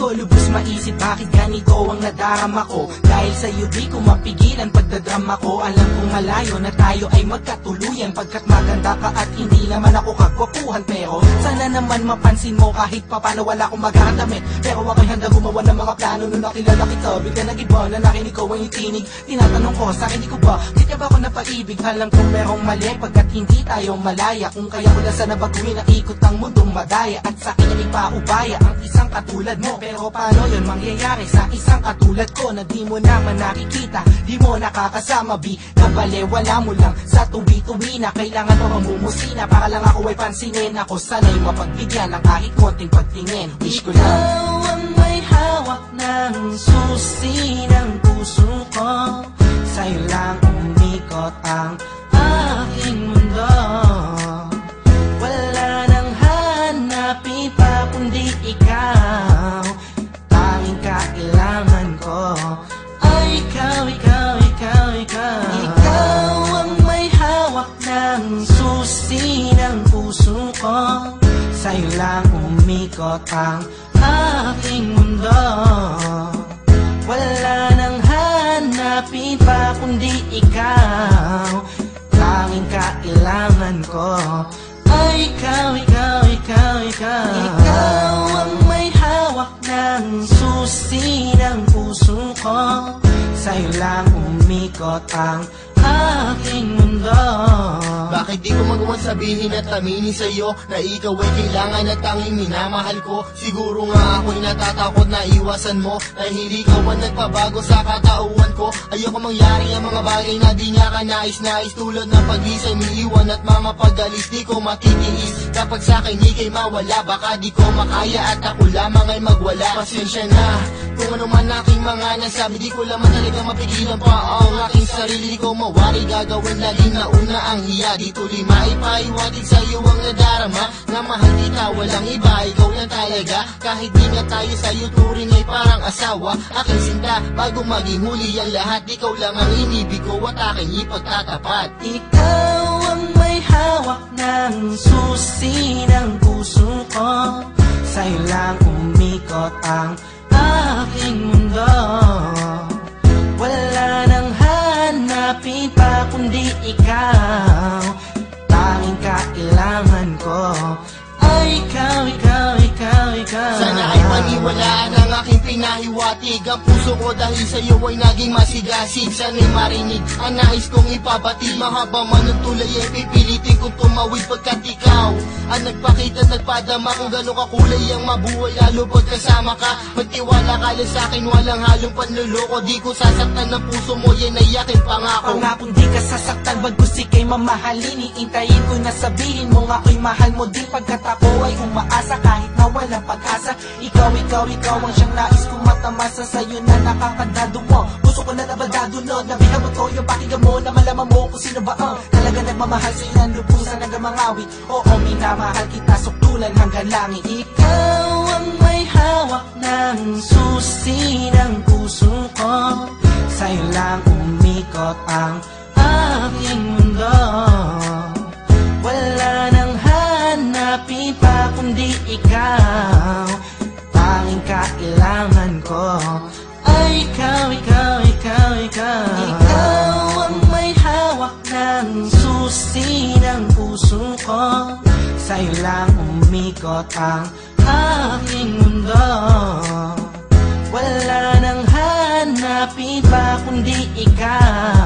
ko lubos maisip bakit ganito ang nadarama ko. Dahil sa'yo di ko mapigilan pagdadrama ko. Alam kong malayo na tayo ay magkatuluyan, pagkat maganda ka at hindi naman ako kagwapuhan. Pero sana naman mapansin mo kahit papano wala akong magandamit. Pero ako'y handa gumawa ng mga plano nung nakilala kita. Bigla nag-iba na nakinig ko ang itinig. Tinatanong ko sa akin, di ko ba kaya ba ako napaibig? Alam kong merong mali pagkat hindi tayo malaya. Kung kaya ko lang sana baguhin ang ikot ng mundong madaya. At sa akin ay ipaubaya ang isang katulad mo. Pero paano yun mangyayari sa isang katulad ko na di mo naman nakikita, di mo nakakasama? Kabale wala mo lang sa tuwi-tuwi na kailangan pa mamumusina para lang ako ay pansinin. Ako sana'y mapagbigyan ng kahit konting pagtingin. Wish ko lang ikaw ang may hawak ng susi ng puso ko. Sa'yo lang umikot ang aking mundo. Wala nang hanapin pa kundi ikaw. Tanging kailangan ko ay ikaw, ikaw, ikaw, ikaw. Ikaw ang may hawak ng susi ng puso ko. Sa'yo lang umikot ang aking mundo. Wala nang hanapin pa kundi ikaw. Tanging kailangan ko ay ikaw, ikaw, ikaw, ikaw. Ikaw ang may hawak ng susi ng puso ko. Sa'yo lang umikot ang aking mundo. Bakit di ko magawan sabihin at aminin sa'yo na ikaw ay kailangan at tanging minamahal ko? Siguro nga ako'y natatakot na iwasan mo, dahil ikaw ang nagpabago sa katauhan ko. Ayoko mangyari ang mga bagay na di nga ka nais-nais, tulad ng pag-isay, miiwan at mga pag-alis. Di ko matitiis kapag sa'kin ika'y mawala. Baka di ko makaya at ako lamang ay magwala. Pasensya na kung ano man aking mga nasabi, di ko lamang talaga mapigilan pa ang aking sarili. Di ko mawari gagawin lagi na una ang hiya. Dito lima ipaiwatig sa'yo ang nadarama, na mahal kita walang iba, ikaw lang talaga. Kahit di nga tayo sa'yo turing ay parang asawa. Aking sinta bago maging huli ang lahat, ikaw lang ang inibig ko at aking ipagtatapat. Ikaw ang may hawak ng susi ng puso ko. Sa'yo lang umikot ang aking mundo. Wala nang hanapin pa kundi ikaw. Tanging kailangan ko ay ikaw, ikaw, ikaw, ikaw. Sana ay paniwalaan ang aking pinahiwatig. Ang puso ko dahil sa'yo ay naging masigasig. Sana'y marinig ang nais kong ipabatid. Mahaba man ang tulay ay pipilitin kong tumawid, pagkat ikaw ang nagpakita, nagpadama kung gano'ng kakulay ang mabuhay, lalo pagkasama ka. Magtiwala ka lang sa'kin, walang halong panluloko. Di ko sasaktan ng puso mo, yan ay aking pangako. Pangakong di ka sasaktan, bagkus ika'y mamahalin. Iintayin ko na sabihin mo nga ako'y mahal mo din, pagkat ako ay umaasa kahit na walang pag-asa. Ikaw, ikaw, ikaw ang siyang nais kong matamasa. Sa'yo na nakakandado mo, puso ko na nabagado no. Nabihabot ko yung pakinggan mo na malaman mo kung sino ba ang talaga nagmamahal sa'yo ng lubusan hanggang mangawit. Oo, minamahal kita sukdulan hanggang langit. Ikaw ang may hawak ng susi ng puso ko. Sa'yo lang umikot ang aking mundo. Wala nang hanapin pa kundi ikaw. Tanging kailangan ko ay ikaw, ikaw, ikaw, ikaw. Ikaw ang may hawak ng susi ng puso ko. Sa'yo lang umikot ang aking mundo. Wala nang hanapin pa kundi ikaw.